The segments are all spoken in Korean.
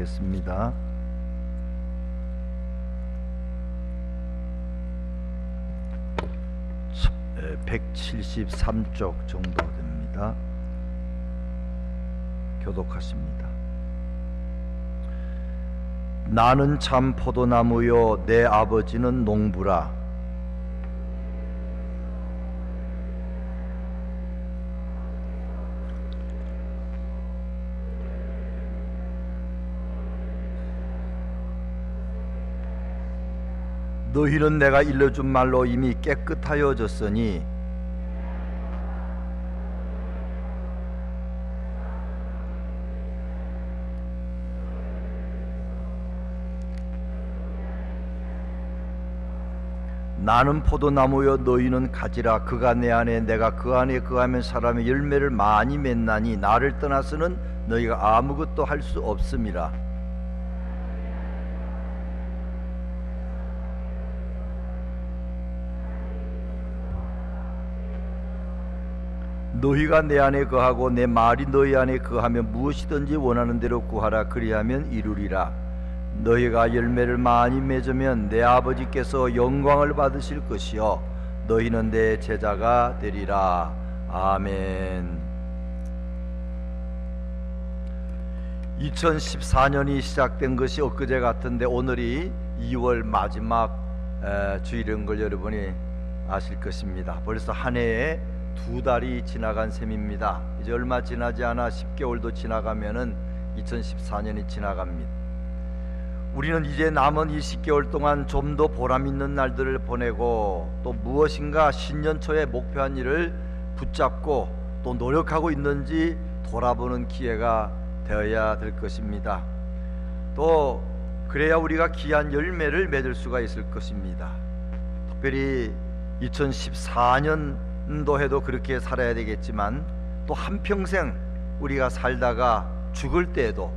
하겠습니다. 네, 173쪽 정도 됩니다. 교독하십니다. 나는 참 포도나무요 내 아버지는 농부라. 너희는 내가 일러준 말로 이미 깨끗하여졌으니 나는 포도나무여 너희는 가지라. 그가 내 안에 내가 그 안에 거하면 사람의 열매를 많이 맺나니 나를 떠나서는 너희가 아무것도 할 수 없음이라. 너희가 내 안에 거하고 내 말이 너희 안에 거하면 무엇이든지 원하는 대로 구하라. 그리하면 이루리라. 너희가 열매를 많이 맺으면 내 아버지께서 영광을 받으실 것이요 너희는 내 제자가 되리라. 아멘. 2014년이 시작된 것이 엊그제 같은데 오늘이 2월 마지막 주일인 걸 여러분이 아실 것입니다. 벌써 한 해에 2달이 지나간 셈입니다. 이제 얼마 지나지 않아 10개월도 지나가면은 2014년이 지나갑니다. 우리는 이제 남은 이 10개월 동안 좀 더 보람 있는 날들을 보내고 또 무엇인가 신년 초에 목표한 일을 붙잡고 또 노력하고 있는지 돌아보는 기회가 되어야 될 것입니다. 또 그래야 우리가 귀한 열매를 맺을 수가 있을 것입니다. 특별히 2014년도에도 그렇게 살아야 되겠지만 또 한평생 우리가 살다가 죽을 때에도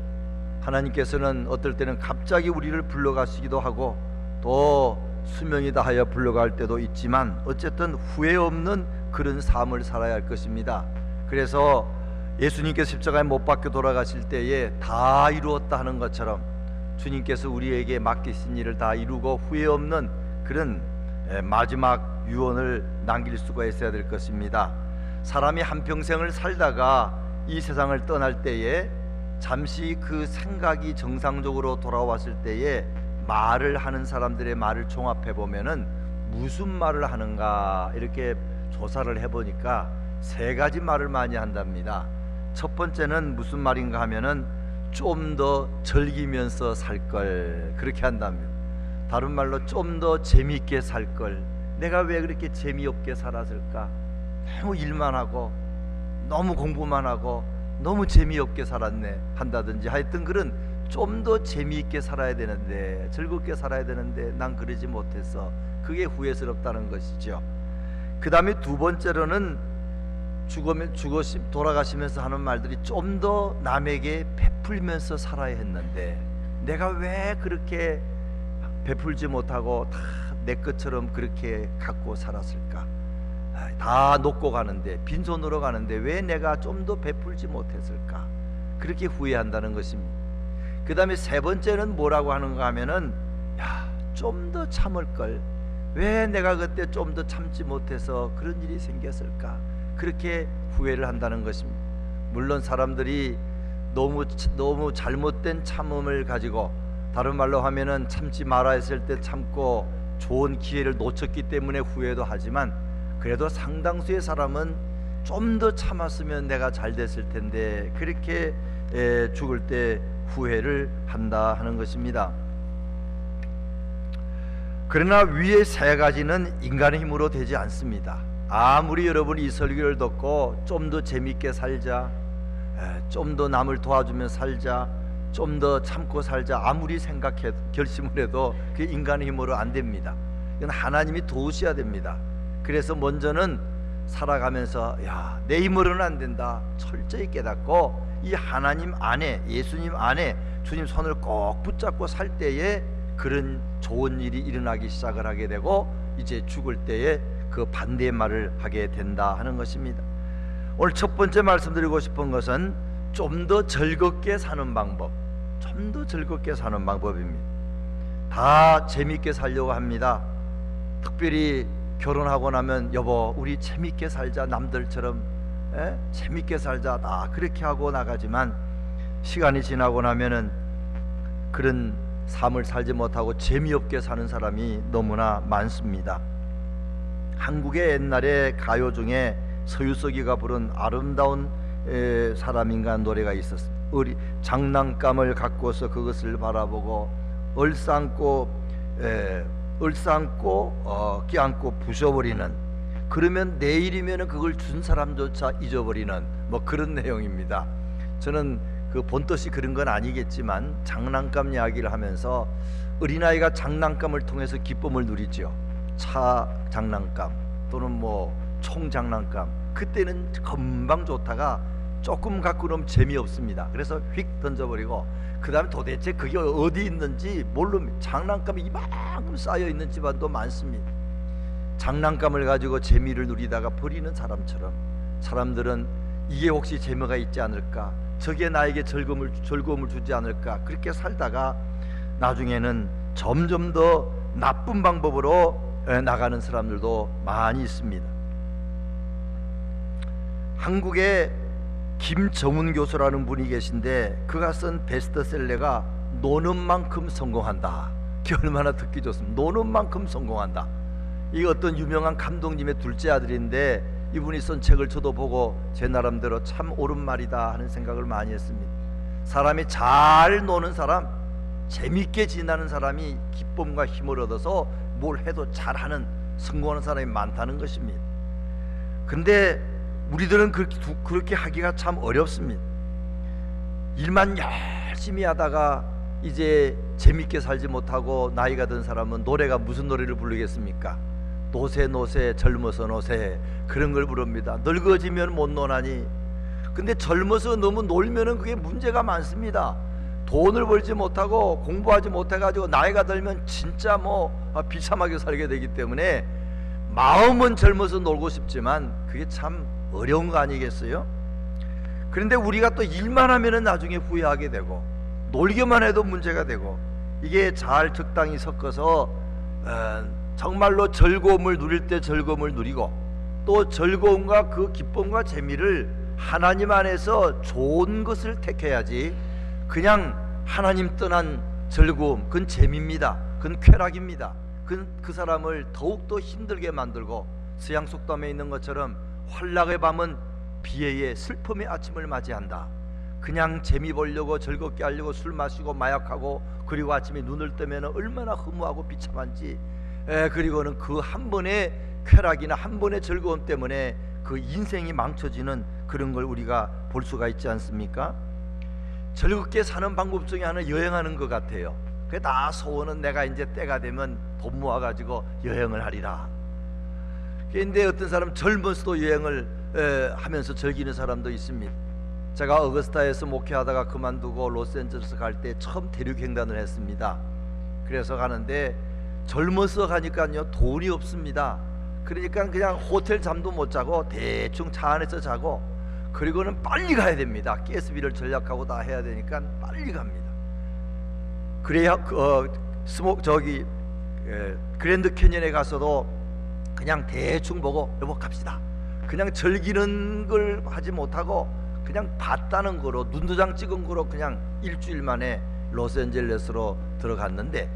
하나님께서는 어떨 때는 갑자기 우리를 불러가시기도 하고 또 수명이 다하여 불러갈 때도 있지만 어쨌든 후회 없는 그런 삶을 살아야 할 것입니다. 그래서 예수님께서 십자가에 못 박혀 돌아가실 때에 다 이루었다 하는 것처럼 주님께서 우리에게 맡기신 일을 다 이루고 후회 없는 그런 마지막 유언을 남길 수가 있어야 될 것입니다. 사람이 한평생을 살다가 이 세상을 떠날 때에 잠시 그 생각이 정상적으로 돌아왔을 때에 말을 하는 사람들의 말을 종합해 보면은 무슨 말을 하는가 이렇게 조사를 해보니까 3가지 말을 많이 한답니다. 첫 번째는 무슨 말인가 하면은 좀 더 즐기면서 살 걸 그렇게 한답니다. 다른 말로 좀 더 재미있게 살 걸. 내가 왜 그렇게 재미없게 살았을까? 너무 일만 하고 너무 공부만 하고 너무 재미없게 살았네 한다든지 하여튼 그런 좀 더 재미있게 살아야 되는데 즐겁게 살아야 되는데 난 그러지 못했어. 그게 후회스럽다는 것이죠. 그 다음에 두 번째로는 돌아가시면서 하는 말들이 좀 더 남에게 베풀면서 살아야 했는데 내가 왜 그렇게 베풀지 못하고 다 내 것처럼 그렇게 갖고 살았을까? 다 놓고 가는데 빈손으로 가는데 왜 내가 좀 더 베풀지 못했을까? 그렇게 후회한다는 것입니다. 그 다음에 3번째는 뭐라고 하는가 하면은 좀 더 참을 걸. 왜 내가 그때 좀 더 참지 못해서 그런 일이 생겼을까? 그렇게 후회를 한다는 것입니다. 물론 사람들이 너무 잘못된 참음을 가지고 다른 말로 하면은 참지 말아야 했을 때 참고 좋은 기회를 놓쳤기 때문에 후회도 하지만 그래도 상당수의 사람은 좀 더 참았으면 내가 잘 됐을 텐데 그렇게 죽을 때 후회를 한다 하는 것입니다. 그러나 위의 3가지는 인간의 힘으로 되지 않습니다. 아무리 여러분이 이 설교를 듣고 좀 더 재밌게 살자, 좀 더 남을 도와주며 살자, 좀 더 참고 살자 아무리 결심을 해도 그게 인간의 힘으로 안 됩니다. 이건 하나님이 도우셔야 됩니다. 그래서 먼저는 살아가면서 내 힘으로는 안 된다 철저히 깨닫고 이 하나님 안에 예수님 안에 주님 손을 꼭 붙잡고 살 때에 그런 좋은 일이 일어나기 시작을 하게 되고 이제 죽을 때에 그 반대의 말을 하게 된다 하는 것입니다. 오늘 첫 번째 말씀드리고 싶은 것은 좀 더 즐겁게 사는 방법. 좀 더 즐겁게 사는 방법입니다. 다 재밌게 살려고 합니다. 특별히 결혼하고 나면 여보 우리 재밌게 살자, 남들처럼 재밌게 살자, 다 그렇게 하고 나가지만 시간이 지나고 나면은 그런 삶을 살지 못하고 재미없게 사는 사람이 너무나 많습니다. 한국의 옛날에 가요 중에 서유석이가 부른 아름다운 사람인가 노래가 있었습니다. 장난감을 갖고서 그것을 바라보고 얼싸안고 껴안고 부셔버리는, 그러면 내일이면 그걸 준 사람조차 잊어버리는 뭐 그런 내용입니다. 저는 그 본뜻이 그런 건 아니겠지만 장난감 이야기를 하면서 어린아이가 장난감을 통해서 기쁨을 누리죠. 차 장난감 또는 뭐 총 장난감, 그때는 금방 좋다가 조금 갖고 그러면 재미없습니다. 그래서 휙 던져버리고 그 다음에 도대체 그게 어디 있는지 모릅니다. 장난감이 이만큼 쌓여 있는 집안도 많습니다. 장난감을 가지고 재미를 누리다가 버리는 사람처럼 사람들은 이게 혹시 재미가 있지 않을까, 저게 나에게 즐거움을 주지 않을까, 그렇게 살다가 나중에는 점점 더 나쁜 방법으로 나가는 사람들도 많이 있습니다. 한국에 김정훈 교수라는 분이 계신데 그가 쓴 베스트셀러가 노는 만큼 성공한다. 그게 얼마나 듣기 좋습니다. 노는 만큼 성공한다. 이 어떤 유명한 감독님의 둘째 아들인데 이분이 쓴 책을 저도 보고 제 나름대로 참 옳은 말이다 하는 생각을 많이 했습니다. 사람이 잘 노는 사람, 재밌게 지내는 사람이 기쁨과 힘을 얻어서 뭘 해도 잘하는, 성공하는 사람이 많다는 것입니다. 근데 우리들은 그렇게 하기가 참 어렵습니다. 일만 열심히 하다가 이제 재밌게 살지 못하고 나이가 든 사람은 노래가 무슨 노래를 부르겠습니까? 노세 젊어서 노세, 그런 걸 부릅니다. 늙어지면 못 노나니. 근데 젊어서 너무 놀면은 그게 문제가 많습니다. 돈을 벌지 못하고 공부하지 못해가지고 나이가 들면 진짜 뭐 비참하게 살게 되기 때문에 마음은 젊어서 놀고 싶지만 그게 참 어려운 거 아니겠어요? 그런데 우리가 또 일만 하면은 나중에 후회하게 되고 놀기만 해도 문제가 되고, 이게 잘 적당히 섞어서 정말로 즐거움을 누릴 때 즐거움을 누리고 또 즐거움과 그 기쁨과 재미를 하나님 안에서 좋은 것을 택해야지 그냥 하나님 떠난 즐거움, 그건 재미입니다. 그건 쾌락입니다. 그 사람을 더욱더 힘들게 만들고 서양 속담에 있는 것처럼 환락의 밤은 비애의 슬픔의 아침을 맞이한다. 그냥 재미 보려고 즐겁게 하려고 술 마시고 마약하고 그리고 아침에 눈을 뜨면 얼마나 허무하고 비참한지, 그리고는 그 한 번의 쾌락이나 한 번의 즐거움 때문에 그 인생이 망쳐지는 그런 걸 우리가 볼 수가 있지 않습니까? 즐겁게 사는 방법 중에 하나는 여행하는 것 같아요. 그게 다 소원은 내가 이제 때가 되면 돈 모아가지고 여행을 하리라. 그런데 어떤 사람 젊어서도 여행을 하면서 즐기는 사람도 있습니다. 제가 어거스타에서 목회하다가 그만두고 로스앤젤레스 갈 때 처음 대륙횡단을 했습니다. 그래서 가는데 젊어서 가니까요 돈이 없습니다. 그러니까 그냥 호텔 잠도 못 자고 대충 차 안에서 자고, 그리고는 빨리 가야 됩니다. 가스비를 절약하고 다 해야 되니까 빨리 갑니다. 그래야 그랜드 캐니언에 가서도 그냥 대충 보고 여보 갑시다, 그냥 즐기는 걸 하지 못하고 그냥 봤다는 거로 눈도장 찍은 거로 그냥 일주일 만에 로스앤젤레스로 들어갔는데,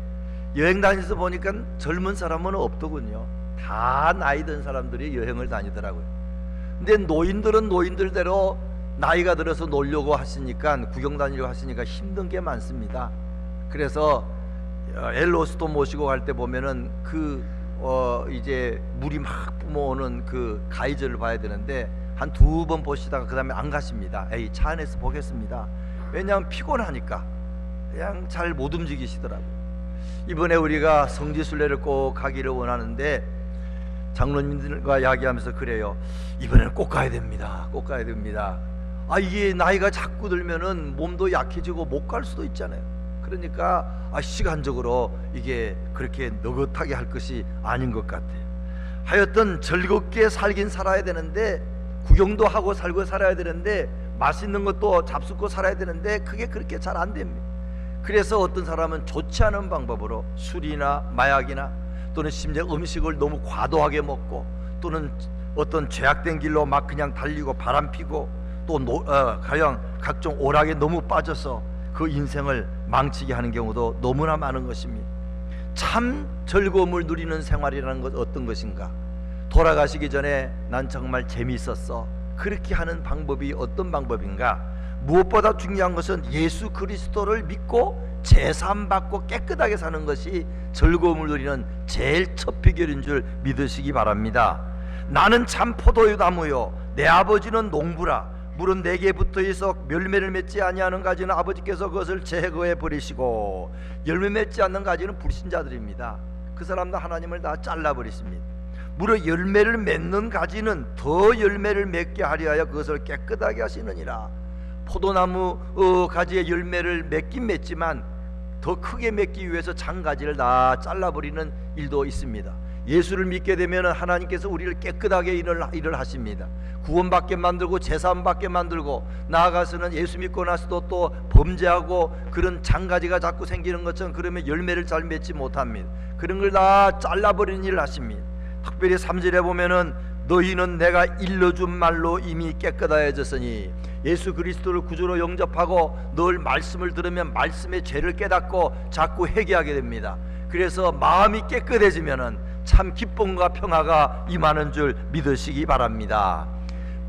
여행 다니면서 보니까 젊은 사람은 없더군요. 다 나이 든 사람들이 여행을 다니더라고요. 근데 노인들은 노인들대로 나이가 들어서 놀려고 하시니까, 구경 다니려고 하시니까 힘든 게 많습니다. 그래서 엘로스도 모시고 갈 때 보면은 이제 물이 막 뿜어오는 그 가이즈를 봐야 되는데 한 2번 보시다가 그 다음에 안 가십니다. 에이, 차 안에서 보겠습니다. 왜냐하면 피곤하니까 그냥 잘 못 움직이시더라고요. 이번에 우리가 성지순례를 꼭 가기를 원하는데 장로님들과 이야기하면서 그래요. 이번에는 꼭 가야 됩니다. 꼭 가야 됩니다. 이게 나이가 자꾸 들면은 몸도 약해지고 못 갈 수도 있잖아요. 그러니까 시간적으로 이게 그렇게 느긋하게 할 것이 아닌 것 같아요. 하여튼 즐겁게 살긴 살아야 되는데, 구경도 하고 살고 살아야 되는데, 맛있는 것도 잡숫고 살아야 되는데 그게 그렇게 잘 안 됩니다. 그래서 어떤 사람은 좋지 않은 방법으로 술이나 마약이나 또는 심지어 음식을 너무 과도하게 먹고 또는 어떤 죄악된 길로 막 그냥 달리고 바람피고 또 가령 각종 오락에 너무 빠져서 그 인생을 망치게 하는 경우도 너무나 많은 것입니다. 참 즐거움을 누리는 생활이라는 것 어떤 것인가? 돌아가시기 전에 난 정말 재미있었어, 그렇게 하는 방법이 어떤 방법인가? 무엇보다 중요한 것은 예수 그리스도를 믿고 제사함 받고 깨끗하게 사는 것이 즐거움을 누리는 제일 첫 비결인 줄 믿으시기 바랍니다. 나는 참 포도나무요 내 아버지는 농부라. 물은 내게 붙어있어 열매를 맺지 아니하는 가지는 아버지께서 그것을 제거해 버리시고, 열매 맺지 않는 가지는 불신자들입니다. 그 사람도 하나님을 다 잘라버리십니다. 무려 열매를 맺는 가지는 더 열매를 맺게 하려 하여 그것을 깨끗하게 하시느니라. 포도나무 가지의 열매를 맺긴 맺지만 더 크게 맺기 위해서 장가지를 다 잘라버리는 일도 있습니다. 예수를 믿게 되면 하나님께서 우리를 깨끗하게 일을 하십니다. 구원받게 만들고 제사함받게 만들고, 나아가서는 예수 믿고 나서도 또 범죄하고 그런 장가지가 자꾸 생기는 것처럼 그러면 열매를 잘 맺지 못합니다. 그런 걸 다 잘라버리는 일을 하십니다. 특별히 3절에 보면은 너희는 내가 일러준 말로 이미 깨끗하여졌으니, 예수 그리스도를 구주로 영접하고 늘 말씀을 들으면 말씀의 죄를 깨닫고 자꾸 회개하게 됩니다. 그래서 마음이 깨끗해지면은 참 기쁨과 평화가 임하는 줄 믿으시기 바랍니다.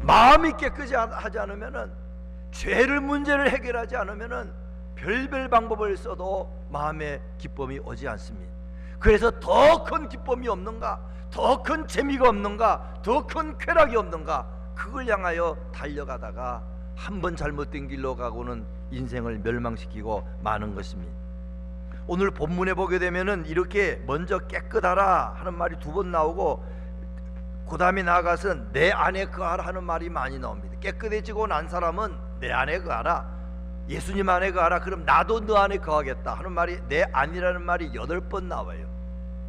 마음이 깨끗하지 않으면은, 죄를 문제를 해결하지 않으면은 별별 방법을 써도 마음의 기쁨이 오지 않습니다. 그래서 더 큰 기쁨이 없는가, 더 큰 재미가 없는가, 더 큰 쾌락이 없는가, 그걸 향하여 달려가다가 한번 잘못된 길로 가고는 인생을 멸망시키고 마는 것입니다. 오늘 본문에 보게 되면은 이렇게 먼저 깨끗하라 하는 말이 2번 나오고, 그 다음에 나아가서 내 안에 거하라 하는 말이 많이 나옵니다. 깨끗해지고 난 사람은 내 안에 거하라, 예수님 안에 거하라, 그럼 나도 너 안에 거하겠다 하는 말이, 내 안이라는 말이 8번 나와요.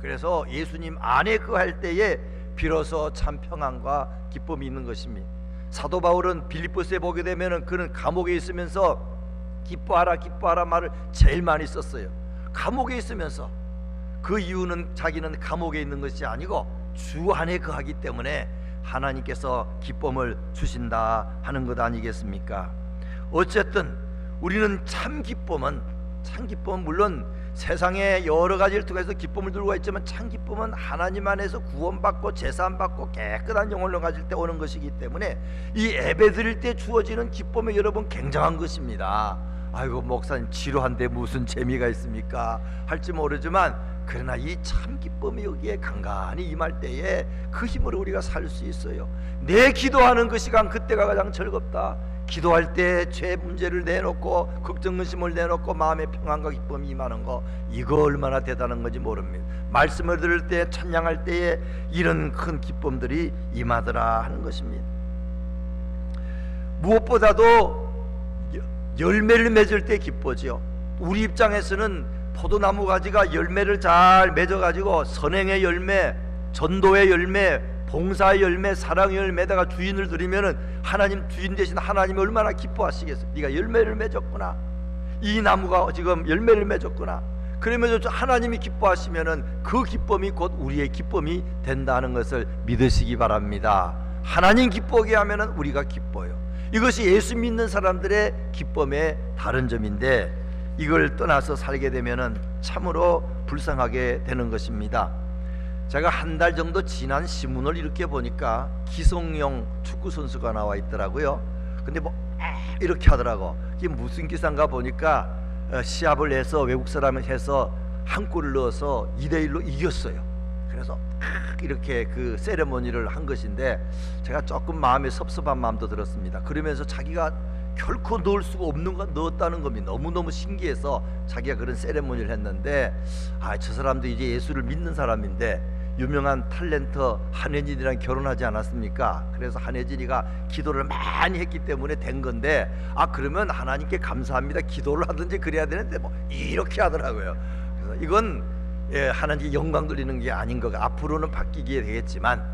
그래서 예수님 안에 거할 때에 비로소 참 평안과 기쁨이 있는 것입니다. 사도 바울은 빌립보스에 보게 되면은 그는 감옥에 있으면서 기뻐하라 기뻐하라 말을 제일 많이 썼어요. 감옥에 있으면서, 그 이유는 자기는 감옥에 있는 것이 아니고 주 안에 거하기 때문에 하나님께서 기쁨을 주신다 하는 것 아니겠습니까? 어쨌든 우리는 참 기쁨은 물론 세상에 여러 가지를 통해서 기쁨을 누리고 있지만, 참 기쁨은 하나님 안에서 구원받고 제사함받고 깨끗한 영혼을 가질 때 오는 것이기 때문에, 이 예배드릴 때 주어지는 기쁨이 여러분 굉장한 것입니다. 아이고 목사님 지루한데 무슨 재미가 있습니까 할지 모르지만, 그러나 이 참 기쁨이 여기에 간간히 임할 때에 그 힘으로 우리가 살 수 있어요. 내 기도하는 그 시간, 그때가 가장 즐겁다. 기도할 때 죄 문제를 내놓고 걱정 근심을 내놓고 마음의 평안과 기쁨이 임하는 거, 이거 얼마나 대단한 건지 모릅니다. 말씀을 들을 때, 찬양할 때에 이런 큰 기쁨들이 임하더라 하는 것입니다. 무엇보다도 열매를 맺을 때 기쁘지요. 우리 입장에서는 포도나무 가지가 열매를 잘 맺어가지고 선행의 열매, 전도의 열매, 봉사의 열매, 사랑의 열매에다가 주인을 드리면은 하나님 주인 되신 하나님이 얼마나 기뻐하시겠어요. 네가 열매를 맺었구나, 이 나무가 지금 열매를 맺었구나. 그러면 하나님이 기뻐하시면은 그 기쁨이 곧 우리의 기쁨이 된다는 것을 믿으시기 바랍니다. 하나님 기쁘게 하면은 우리가 기뻐요. 이것이 예수 믿는 사람들의 기쁨의 다른 점인데, 이걸 떠나서 살게 되면은 참으로 불쌍하게 되는 것입니다. 제가 한 달 정도 지난 신문을 이렇게 보니까 기성용 축구 선수가 나와 있더라고요. 근데 뭐 이렇게 하더라고. 이게 무슨 기사인가 보니까 시합을 해서 외국 사람을 해서 한 골을 넣어서 2대1로 이겼어요. 그래서 이렇게 그 세레모니를 한 것인데, 제가 조금 마음에 섭섭한 마음도 들었습니다. 그러면서 자기가 결코 넣을 수가 없는 건 넣었다는 겁니다. 너무너무 신기해서 자기가 그런 세레모니를 했는데, 저 사람도 이제 예수를 믿는 사람인데 유명한 탤런트 한혜진이랑 결혼하지 않았습니까? 그래서 한혜진이가 기도를 많이 했기 때문에 된 건데, 그러면 하나님께 감사합니다 기도를 하든지 그래야 되는데 뭐 이렇게 하더라고요. 그래서 이건 하나님께 영광 돌리는 게 아닌 거가, 앞으로는 바뀌게 되겠지만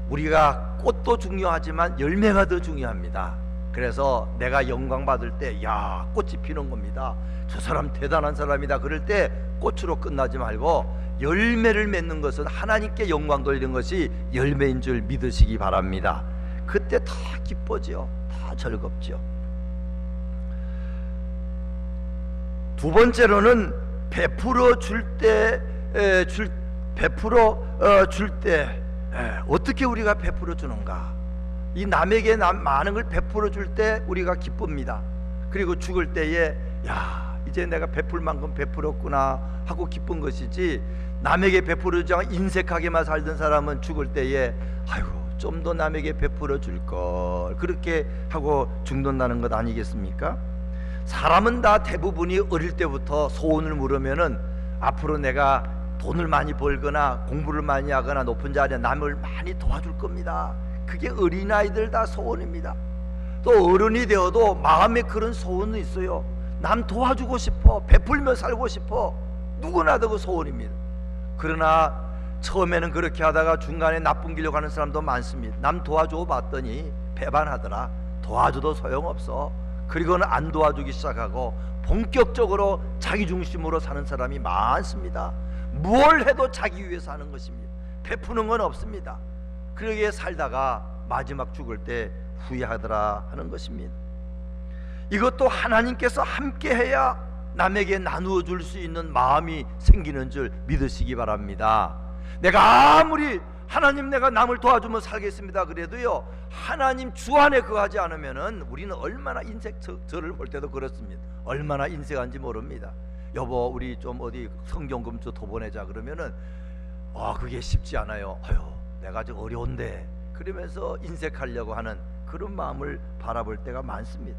우리가 꽃도 중요하지만 열매가 더 중요합니다. 그래서 내가 영광 받을 때 야, 꽃이 피는 겁니다. 저 사람 대단한 사람이다 그럴 때 꽃으로 끝나지 말고 열매를 맺는 것은 하나님께 영광 돌리는 것이 열매인 줄 믿으시기 바랍니다. 그때 다 기뻐지요. 다 즐겁죠. 두 번째로는 베풀어 줄 때 어떻게 우리가 베풀어 주는가? 이 남에게 많은 걸 베풀어 줄 때 우리가 기쁩니다. 그리고 죽을 때에 야, 이제 내가 베풀 만큼 베풀었구나 하고 기쁜 것이지, 남에게 베풀어 주지 않고 인색하게만 살던 사람은 죽을 때에 아이고 좀 더 남에게 베풀어 줄 걸 그렇게 하고 죽는다는 것 아니겠습니까? 사람은 다 대부분이 어릴 때부터 소원을 물으면은 앞으로 내가 돈을 많이 벌거나 공부를 많이 하거나 높은 자리에 남을 많이 도와줄 겁니다. 그게 어린아이들 다 소원입니다. 또 어른이 되어도 마음에 그런 소원은 있어요. 남 도와주고 싶어, 베풀며 살고 싶어. 누구나 다 그 소원입니다. 그러나 처음에는 그렇게 하다가 중간에 나쁜 길로 가는 사람도 많습니다. 남 도와줘 봤더니 배반하더라. 도와줘도 소용없어. 그리고는 안 도와주기 시작하고 본격적으로 자기 중심으로 사는 사람이 많습니다. 뭘 해도 자기 위해서 하는 것입니다. 베푸는 건 없습니다. 그러기에 살다가 마지막 죽을 때 후회하더라 하는 것입니다. 이것도 하나님께서 함께 해야 남에게 나누어 줄 수 있는 마음이 생기는 줄 믿으시기 바랍니다. 내가 아무리 하나님 내가 남을 도와주면 살겠습니다 그래도요, 하나님 주 안에 거하지 않으면은 우리는 얼마나 인색, 저를 볼 때도 그렇습니다. 얼마나 인색한지 모릅니다. 여보 우리 좀 어디 성경금 좀 더 보내자 그러면은 그게 쉽지 않아요. 아유 내가 좀 어려운데 그러면서 인색하려고 하는 그런 마음을 바라볼 때가 많습니다.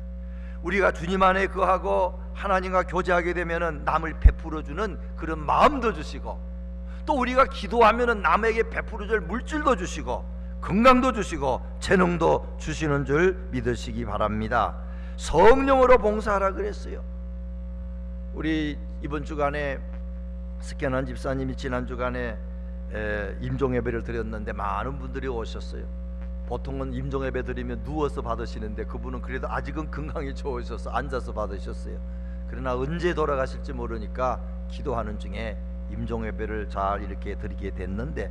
우리가 주님 안에 거하고 하나님과 교제하게 되면은 남을 베풀어주는 그런 마음도 주시고, 또 우리가 기도하면은 남에게 베풀어줄 물질도 주시고 건강도 주시고 재능도 주시는 줄 믿으시기 바랍니다. 성령으로 봉사하라 그랬어요. 우리 이번 주간에 스케난 집사님이 지난 주간에 임종예배를 드렸는데 많은 분들이 오셨어요. 보통은 임종예배 드리면 누워서 받으시는데 그분은 그래도 아직은 건강이 좋으셔서 앉아서 받으셨어요. 그러나 언제 돌아가실지 모르니까 기도하는 중에 임종예배를 잘 이렇게 드리게 됐는데,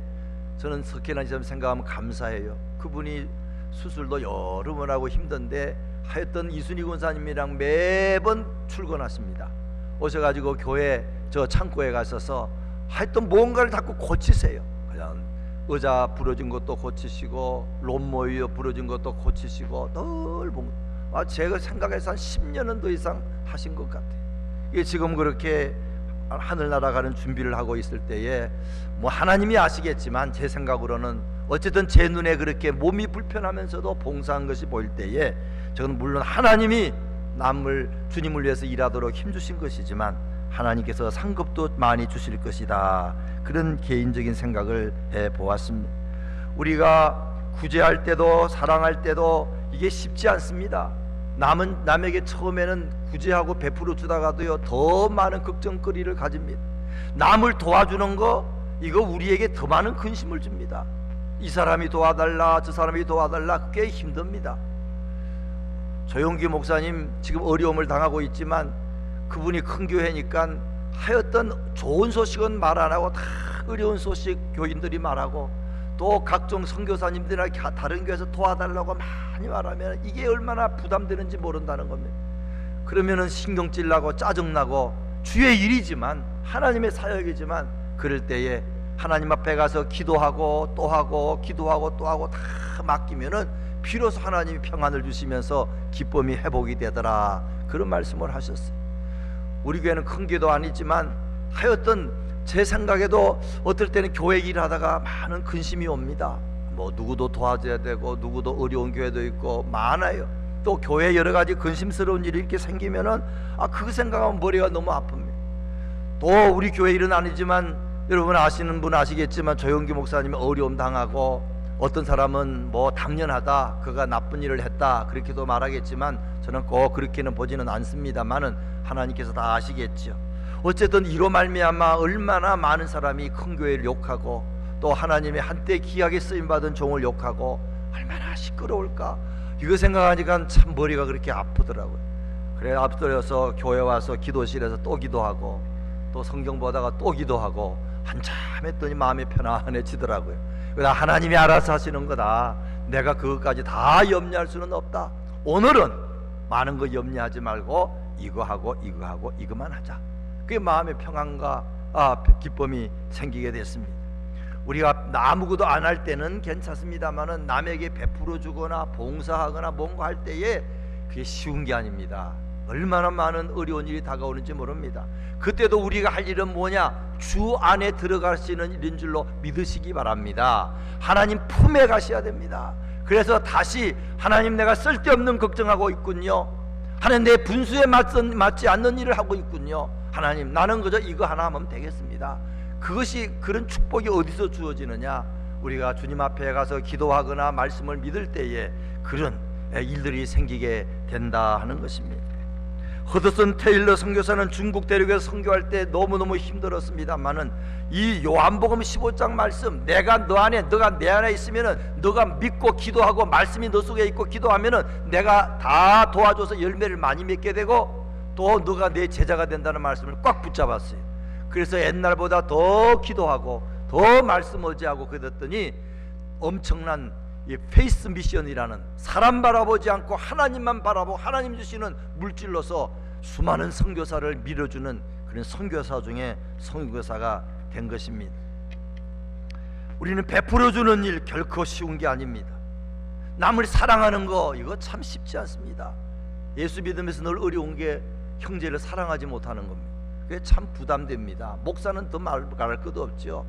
저는 석회나 좀 생각하면 감사해요. 그분이 수술도 여러 번 하고 힘든데 하여튼 이순희 권사님이랑 매번 출근하십니다. 오셔가지고 교회 저 창고에 가셔서 하여튼 뭔가를 자꾸 고치세요. 그냥 의자 부러진 것도 고치시고 롬모이어 부러진 것도 고치시고 늘 제가 생각해서 한 10년은 더 이상 하신 것 같아요. 이게 지금 그렇게 하늘나라 가는 준비를 하고 있을 때에 뭐 하나님이 아시겠지만 제 생각으로는 어쨌든 제 눈에 그렇게 몸이 불편하면서도 봉사한 것이 보일 때에 저는 물론 하나님이 남을 주님을 위해서 일하도록 힘주신 것이지만 하나님께서 상급도 많이 주실 것이다, 그런 개인적인 생각을 해보았습니다. 우리가 구제할 때도 사랑할 때도 이게 쉽지 않습니다. 남에게 처음에는 구제하고 베풀어 주다가도요 더 많은 걱정거리를 가집니다. 남을 도와주는 거 이거 우리에게 더 많은 근심을 줍니다. 이 사람이 도와달라 저 사람이 도와달라 꽤 힘듭니다. 조용기 목사님 지금 어려움을 당하고 있지만 그분이 큰 교회니까 하여튼 좋은 소식은 말 안 하고 다 어려운 소식 교인들이 말하고, 또 각종 선교사님들이나 다른 교회에서 도와달라고 많이 말하면 이게 얼마나 부담되는지 모른다는 겁니다. 그러면은 신경질 나고 짜증나고 주의 일이지만 하나님의 사역이지만 그럴 때에 하나님 앞에 가서 기도하고 또 하고 기도하고 또 하고 다 맡기면은 비로소 하나님이 평안을 주시면서 기쁨이 회복이 되더라, 그런 말씀을 하셨어요. 우리 교회는 큰 교회도 아니지만 하여튼 제 생각에도 어떨 때는 교회 일하다가 많은 근심이 옵니다. 뭐 누구도 도와줘야 되고 누구도 어려운 교회도 있고 많아요. 또 교회 여러 가지 근심스러운 일이 이렇게 생기면은 그 생각하면 머리가 너무 아픕니다. 또 우리 교회 일은 아니지만 여러분 아시는 분 아시겠지만 조영기 목사님이 어려움 당하고, 어떤 사람은 뭐 당연하다 그가 나쁜 일을 했다 그렇게도 말하겠지만 저는 꼭 그렇게는 보지는 않습니다만은 하나님께서 다 아시겠죠. 어쨌든 이로 말미암아 얼마나 많은 사람이 큰 교회를 욕하고 또 하나님의 한때 귀하게 쓰임받은 종을 욕하고 얼마나 시끄러울까. 이거 생각하니까 참 머리가 그렇게 아프더라고요. 그래 앞서서 교회 와서 기도실에서 또 기도하고 또 성경 보다가 또 기도하고 한참 했더니 마음이 편안해지더라고요. 그러나 하나님이 알아서 하시는 거다. 내가 그것까지 다 염려할 수는 없다. 오늘은 많은 거 염려하지 말고 이거 하고 이거 하고 이거만 하자. 그게 마음의 평안과 기쁨이 생기게 됐습니다. 우리가 아무것도 안 할 때는 괜찮습니다만은 남에게 베풀어 주거나 봉사하거나 뭔가 할 때에 그게 쉬운 게 아닙니다. 얼마나 많은 어려운 일이 다가오는지 모릅니다. 그때도 우리가 할 일은 뭐냐? 주 안에 들어갈 수 있는 일인 줄로 믿으시기 바랍니다. 하나님 품에 가셔야 됩니다. 그래서 다시 하나님, 내가 쓸데없는 걱정하고 있군요. 하나님, 내 분수에 맞지 않는 일을 하고 있군요. 하나님, 나는 그저 이거 하나 하면 되겠습니다. 그것이, 그런 축복이 어디서 주어지느냐? 우리가 주님 앞에 가서 기도하거나 말씀을 믿을 때에 그런 일들이 생기게 된다 하는 것입니다. 허드슨 테일러 선교사는 중국 대륙에서 선교할 때 너무너무 힘들었습니다만은 이 요한복음 15장 말씀, 내가 너 안에, 너가 내 안에 있으면은, 너가 믿고 기도하고 말씀이 너 속에 있고 기도하면은 내가 다 도와줘서 열매를 많이 맺게 되고 또 너가 내 제자가 된다는 말씀을 꽉 붙잡았어요. 그래서 옛날보다 더 기도하고 더 말씀 의지하고 그랬더니 엄청난 이 페이스 미션이라는, 사람 바라보지 않고 하나님만 바라보고 하나님 주시는 물질로서 수많은 선교사를 밀어주는 그런 선교사 중에 선교사가 된 것입니다. 우리는 베풀어주는 일 결코 쉬운 게 아닙니다. 남을 사랑하는 거, 이거 참 쉽지 않습니다. 예수 믿으면서 늘 어려운 게 형제를 사랑하지 못하는 겁니다. 그게 참 부담됩니다. 목사는 더 말할 것도 없죠.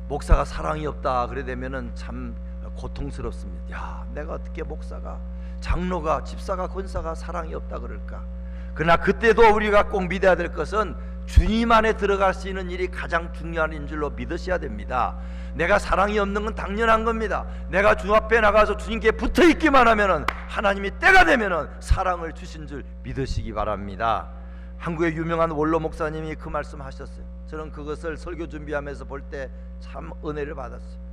목사가 사랑이 없다 그래 되면은 참 고통스럽습니다. 야, 내가 어떻게 목사가, 장로가, 집사가, 권사가 사랑이 없다 그럴까? 그러나 그때도 우리가 꼭 믿어야 될 것은 주님 안에 들어갈 수 있는 일이 가장 중요한 인 줄로 믿으셔야 됩니다. 내가 사랑이 없는 건 당연한 겁니다. 내가 주 앞에 나가서 주님께 붙어 있기만 하면은 하나님이 때가 되면은 사랑을 주신 줄 믿으시기 바랍니다. 한국의 유명한 원로 목사님이 그 말씀 하셨어요. 저는 그것을 설교 준비하면서 볼 때 참 은혜를 받았어요.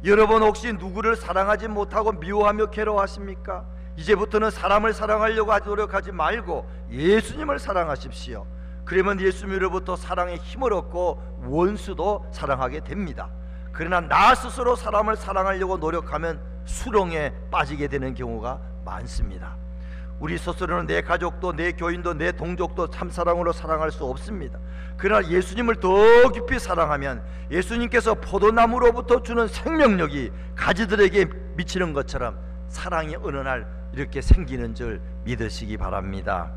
여러분 혹시 누구를 사랑하지 못하고 미워하며 괴로워하십니까? 이제부터는 사람을 사랑하려고 노력하지 말고 예수님을 사랑하십시오. 그러면 예수님으로부터 사랑의 힘을 얻고 원수도 사랑하게 됩니다. 그러나 나 스스로 사람을 사랑하려고 노력하면 수렁에 빠지게 되는 경우가 많습니다. 우리 스스로는 내 가족도, 내 교인도, 내 동족도 참사랑으로 사랑할 수 없습니다. 그러나 예수님을 더 깊이 사랑하면 예수님께서 포도나무로부터 주는 생명력이 가지들에게 미치는 것처럼 사랑이 어느 날 이렇게 생기는 줄 믿으시기 바랍니다.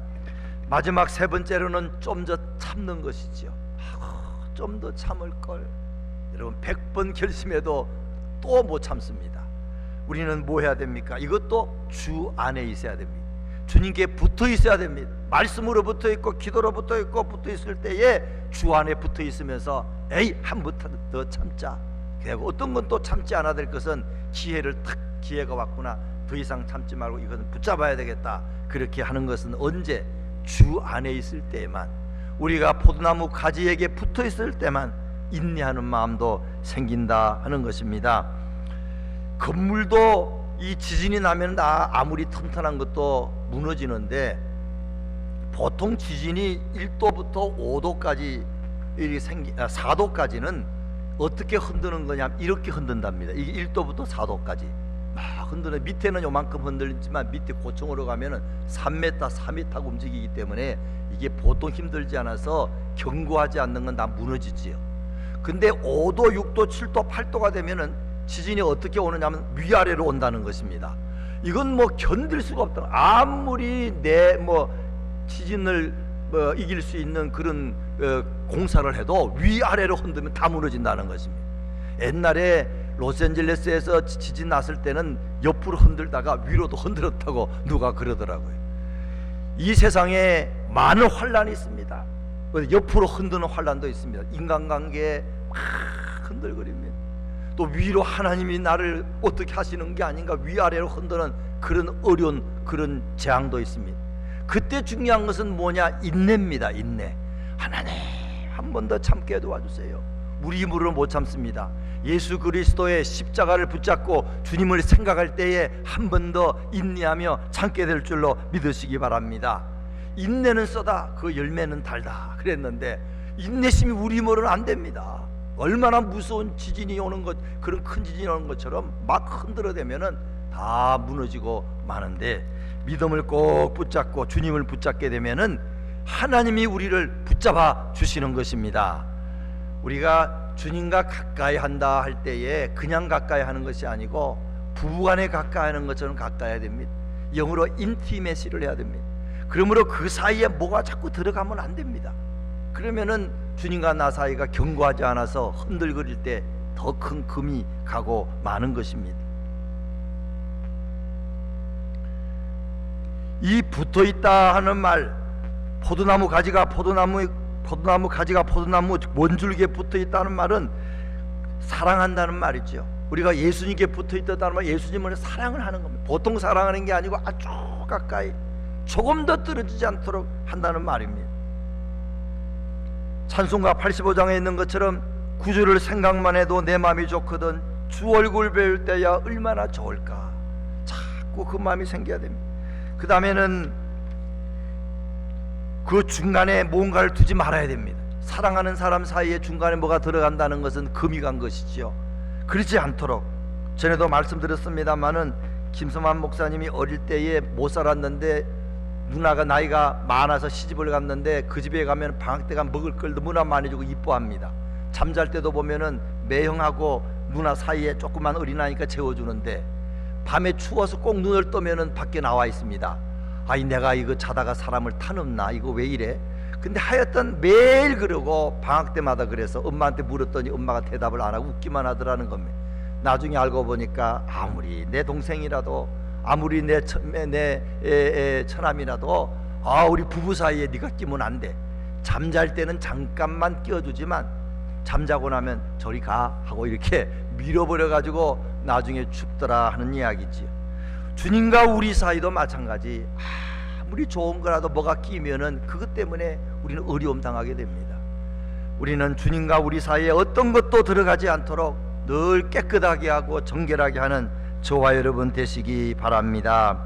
마지막 세 번째로는 좀 더 참는 것이지요. 좀 더 참을 걸. 여러분 100번 결심해도 또 못 참습니다. 우리는 뭐 해야 됩니까? 이것도 주 안에 있어야 됩니다. 주님께 붙어 있어야 됩니다. 말씀으로 붙어 있고 기도로 붙어 있고 붙어 있을 때에 주 안에 붙어 있으면서 에이 한 번 더 참자. 그리고 어떤 건 또 참지 않아야 될 것은 기회가 왔구나, 더 이상 참지 말고 이것은 붙잡아야 되겠다. 그렇게 하는 것은 언제? 주 안에 있을 때에만, 우리가 포도나무 가지에게 붙어 있을 때만 인내하는 마음도 생긴다 하는 것입니다. 건물도 이 지진이 나면 아무리 튼튼한 것도 무너지는데 보통 지진이 1도부터 5도까지 4도까지는 어떻게 흔드는 거냐면 이렇게 흔든답니다. 이게 1도부터 4도까지 막 흔드는, 밑에는 요만큼 흔들리지만 밑에 고층으로 가면은 3m, 4m가 움직이기 때문에 이게 보통 힘들지 않아서 견고하지 않는 건 다 무너지지요. 근데 5도, 6도, 7도, 8도가 되면은 지진이 어떻게 오느냐면 위아래로 온다는 것입니다. 이건 뭐 견딜 수가 없다. 아무리 지진을 이길 수 있는 그런 공사를 해도 위아래로 흔들면 다 무너진다는 것입니다. 옛날에 로스앤젤레스에서 지진 났을 때는 옆으로 흔들다가 위로도 흔들었다고 누가 그러더라고요. 이 세상에 많은 환란이 있습니다. 옆으로 흔드는 환란도 있습니다. 인간관계에 막 흔들거립니다. 또 위로 하나님이 나를 어떻게 하시는 게 아닌가, 위아래로 흔드는 그런 어려운 그런 재앙도 있습니다. 그때 중요한 것은 뭐냐? 인내입니다. 인내. 하나님 한 번 더 참게 도와주세요. 우리 힘으로는 못 참습니다. 예수 그리스도의 십자가를 붙잡고 주님을 생각할 때에 한 번 더 인내하며 참게 될 줄로 믿으시기 바랍니다. 인내는 써다 그 열매는 달다 그랬는데 인내심이 우리 힘으로는 안 됩니다. 얼마나 무서운 지진이 오는 것, 그런 큰 지진이 오는 것처럼 막 흔들어대면은 다 무너지고 마는데, 믿음을 꼭 붙잡고 주님을 붙잡게 되면은 하나님이 우리를 붙잡아 주시는 것입니다. 우리가 주님과 가까이 한다 할 때에 그냥 가까이 하는 것이 아니고 부부간에 가까이 하는 것처럼 가까이 해야 됩니다. 영어로 인티메시를 해야 됩니다. 그러므로 그 사이에 뭐가 자꾸 들어가면 안 됩니다. 그러면은 주님과 나 사이가 견고하지 않아서 흔들거릴 때 더 큰 금이 가고 마는 것입니다. 이 붙어있다 하는 말, 포도나무 가지가 포도나무 가지가 포도나무 원줄기에 붙어있다는 말은 사랑한다는 말이죠. 우리가 예수님께 붙어있다는 말, 예수님을 사랑을 하는 겁니다. 보통 사랑하는 게 아니고 아주 가까이, 조금 더 떨어지지 않도록 한다는 말입니다. 찬송가 85장에 있는 것처럼 구주를 생각만 해도 내 마음이 좋거든 주 얼굴 배울 때야 얼마나 좋을까. 자꾸 그 마음이 생겨야 됩니다. 그 다음에는 그 중간에 뭔가를 두지 말아야 됩니다. 사랑하는 사람 사이에 중간에 뭐가 들어간다는 것은 금이 간 것이지요. 그렇지 않도록, 전에도 말씀드렸습니다마는 김성환 목사님이 어릴 때에 못 살았는데 누나가 나이가 많아서 시집을 갔는데 그 집에 가면 방학 때가 먹을 걸 너무나 많이 주고 이뻐합니다. 잠잘 때도 보면은 매형하고 누나 사이에 조그만 어린아이니까 재워주는데 밤에 추워서 꼭 눈을 뜨면은 밖에 나와 있습니다. 아이 내가 이거 자다가 사람을 타넘나, 이거 왜 이래? 근데 하여튼 매일 그러고 방학 때마다 그래서 엄마한테 물었더니 엄마가 대답을 안 하고 웃기만 하더라는 겁니다. 나중에 알고 보니까 아무리 내 동생이라도, 아무리 내 처남이라도 우리 부부 사이에 네가 끼면 안 돼. 잠잘 때는 잠깐만 끼워주지만 잠자고 나면 저리 가 하고 이렇게 밀어버려 가지고 나중에 춥더라 하는 이야기지. 주님과 우리 사이도 마찬가지. 아무리 좋은 거라도 뭐가 끼면은 그것 때문에 우리는 어려움 당하게 됩니다. 우리는 주님과 우리 사이에 어떤 것도 들어가지 않도록 늘 깨끗하게 하고 정결하게 하는 저와 여러분 되시기 바랍니다.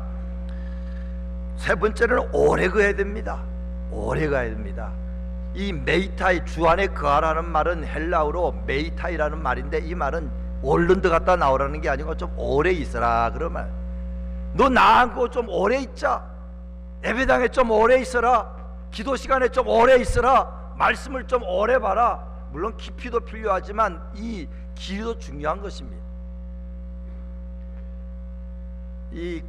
세 번째는 오래 가야 됩니다. 오래 가야 됩니다. 이 메이타이, 주 안에 거하라는 말은 헬라어로 메이타이라는 말인데, 이 말은 얼른 들어갔다 나오라는 게 아니고 좀 오래 있어라 그런 말. 너 나하고 좀 오래 있자. 예배당에 좀 오래 있어라. 기도 시간에 좀 오래 있어라. 말씀을 좀 오래 봐라. 물론 깊이도 필요하지만 이 길이도 중요한 것입니다. 이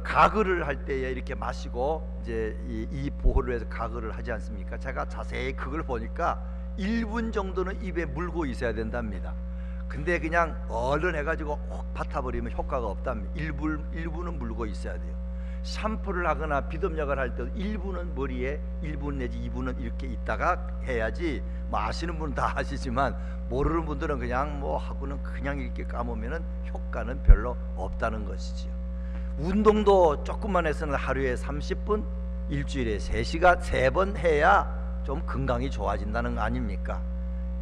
가글을 할 때에 이렇게 마시고 이제 이 보호를 해서 가글을 하지 않습니까? 제가 자세히 그걸 보니까 1분 정도는 입에 물고 있어야 된답니다. 근데 그냥 얼른 해가지고 확 뱉어버리면 효과가 없답니다. 1분은 물고 있어야 돼요. 샴푸를 하거나 비듬약을 할 때도 1분은 머리에 1분 내지 2분은 이렇게 있다가 해야지. 뭐 아시는 분은 다 아시지만 모르는 분들은 그냥 뭐 하고는 그냥 이렇게 감으면은 효과는 별로 없다는 것이지요. 운동도 조금만 해서는 하루에 30분, 일주일에 3시간 3번 해야 좀 건강이 좋아진다는 거 아닙니까?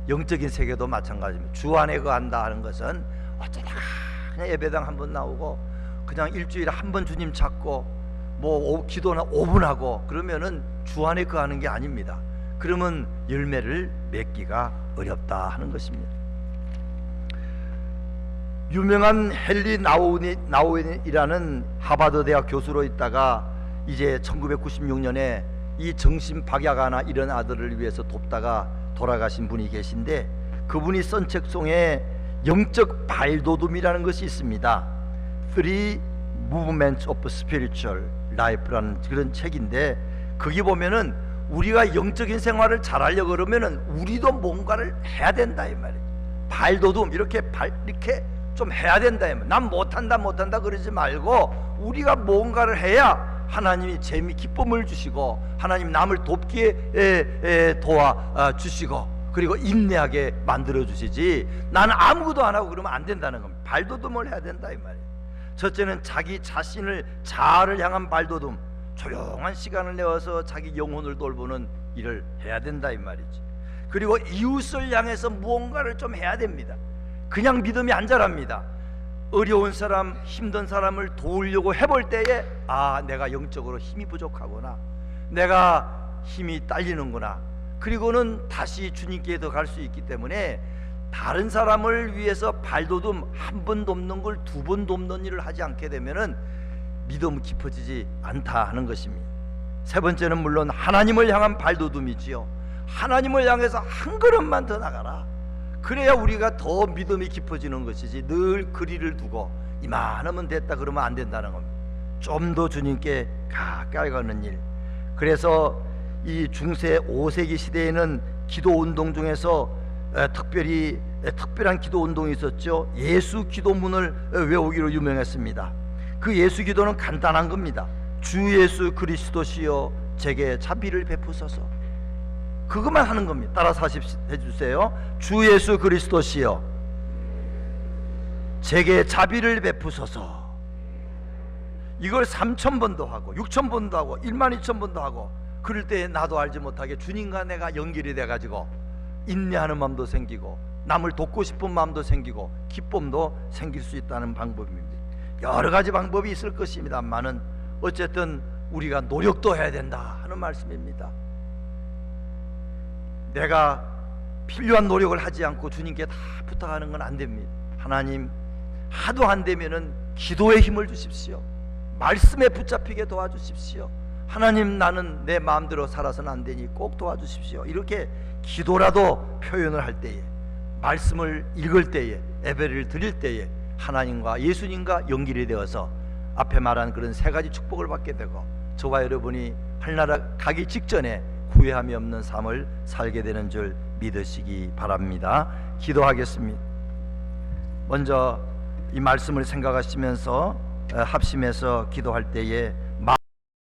영적인 세계도 마찬가지입니다. 주 안에 거한다 하는 것은 어쩌다가 그냥 예배당 한 번 나오고 그냥 일주일에 한 번 주님 찾고 뭐 기도나 5분 하고 그러면은 주 안에 거하는 게 아닙니다. 그러면 열매를 맺기가 어렵다 하는 것입니다. 유명한 헨리 나우인이라는 하버드 대학 교수로 있다가 이제 1996년에 이 정신박약아나 이런 아들을 위해서 돕다가 돌아가신 분이 계신데, 그분이 쓴 책 중에 영적 발돋움이라는 것이 있습니다. Three Movements of Spiritual Life라는 그런 책인데, 거기 보면은 우리가 영적인 생활을 잘하려고 그러면은 우리도 뭔가를 해야 된다 이 말이에요. 발돋움, 이렇게 좀 해야 된다 이 말이에요. 난 못한다 그러지 말고 우리가 뭔가를 해야 하나님이 기쁨을 주시고 하나님 남을 돕기에 도와 주시고 그리고 인내하게 만들어 주시지, 나는 아무것도 안 하고 그러면 안 된다는 겁니다. 발돋움을 해야 된다 이 말이에요. 첫째는 자기 자신을 자아를 향한 발돋움, 조용한 시간을 내어서 자기 영혼을 돌보는 일을 해야 된다 이 말이지. 그리고 이웃을 향해서 무언가를 좀 해야 됩니다. 그냥 믿음이 안 자랍니다. 어려운 사람, 힘든 사람을 도우려고 해볼 때에 내가 영적으로 힘이 부족하구나, 내가 힘이 딸리는구나. 그리고는 다시 주님께 더 갈 수 있기 때문에 다른 사람을 위해서 발돋움 한 번 돕는 걸 두 번 돕는 일을 하지 않게 되면은 믿음 깊어지지 않다 하는 것입니다. 세 번째는 물론 하나님을 향한 발돋움이지요. 하나님을 향해서 한 걸음만 더 나가라. 그래야 우리가 더 믿음이 깊어지는 것이지, 늘 거리를 두고 이만하면 됐다 그러면 안 된다는 겁니다. 좀 더 주님께 가까이 가는 일. 그래서 이 중세 5세기 시대에는 기도 운동 중에서 특별한 기도 운동이 있었죠. 예수 기도문을 외우기로 유명했습니다. 그 예수 기도는 간단한 겁니다. 주 예수 그리스도시여 제게 자비를 베푸소서. 그것만 하는 겁니다. 따라서 해주세요. 주 예수 그리스도시여 제게 자비를 베푸소서. 이걸 3,000번도 하고 6,000번도 하고 12,000번도 하고, 그럴 때 나도 알지 못하게 주님과 내가 연결이 돼가지고 인내하는 마음도 생기고 남을 돕고 싶은 마음도 생기고 기쁨도 생길 수 있다는 방법입니다. 여러 가지 방법이 있을 것입니다만은 어쨌든 우리가 노력도 해야 된다 하는 말씀입니다. 내가 필요한 노력을 하지 않고 주님께 다 부탁하는 건 안 됩니다. 하나님, 하도 안 되면은 기도에 힘을 주십시오. 말씀에 붙잡히게 도와주십시오. 하나님, 나는 내 마음대로 살아서는 안 되니 꼭 도와주십시오. 이렇게 기도라도 표현을 할 때에, 말씀을 읽을 때에, 예배를 드릴 때에 하나님과 예수님과 연결이 되어서 앞에 말한 그런 세 가지 축복을 받게 되고, 저와 여러분이 하늘나라 가기 직전에 후회함이 없는 삶을 살게 되는 줄 믿으시기 바랍니다. 기도하겠습니다. 먼저 이 말씀을 생각하시면서 합심해서 기도할 때에